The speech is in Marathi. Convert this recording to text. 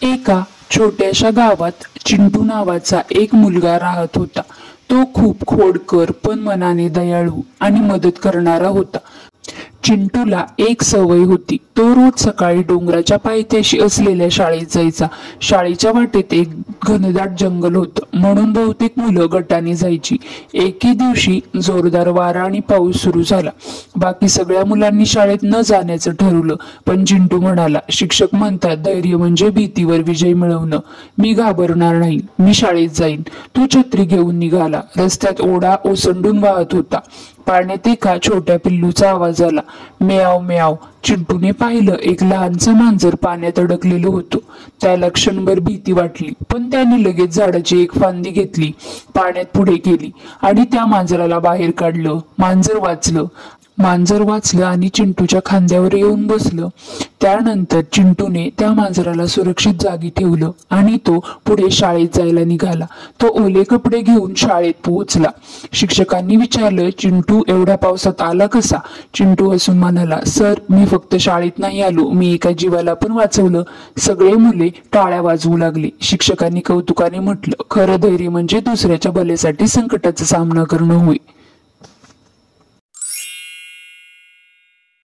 एका छोट्याशा गावात चिंटू नावाचा एक मुलगा राहत होता। तो खूप खोडकर पण मनाने दयाळू आणि मदत करणारा होता। चिंटूला एक सवय होती, तो रोज सकाळी डोंगराच्या पायथ्याशी असलेल्या शाळेत जायचा। शाळेच्या वाटेत एक घनदाट जंगल होतं, म्हणून बहुतेक मुलं गटाने जायची। एके दिवशी जोरदार वारा आणि पाऊस सुरू झाला। बाकी सगळ्या मुलांनी शाळेत न जाण्याचं ठरवलं, पण चिंटू म्हणाला, शिक्षक म्हणतात धैर्य म्हणजे भीतीवर विजय मिळवणं। मी घाबरणार नाही, मी शाळेत जाईन। तो छत्री घेऊन निघाला। रस्त्यात ओढा ओसंडून वाहत होता। पाण्यात एका छोट्या पिल्लूचा आवाज आला, म्याव म्याव। चिंटूने पाहिलं, एक लहानसं मांजर पाण्यात अडकलेलं होतं। त्याला क्षणभर भीती वाटली, पण त्याने लगेच झाडाची एक फांदी घेतली, पाण्यात पुढे गेली आणि त्या मांजराला बाहेर काढलं। मांजर वाचलं आणि चिंटूच्या खांद्यावर येऊन बसलं। त्यानंतर चिंटूने त्या मांजराला सुरक्षित जागी ठेवलं आणि तो पुढे शाळेत जायला निघाला। तो ओले कपडे घेऊन शाळेत पोहोचला। शिक्षकांनी विचारलं, चिंटू एवढ्या पावसात आला कसा? चिंटू हसून म्हणाला, सर, मी फक्त शाळेत नाही आलो, मी एका जीवाला पण वाचवलं। सगळे मुले टाळ्या वाजवू लागले। शिक्षकांनी कौतुकाने म्हटलं, खरं धैर्य म्हणजे दुसऱ्याच्या भल्यासाठी संकटाचा सामना करणं होय।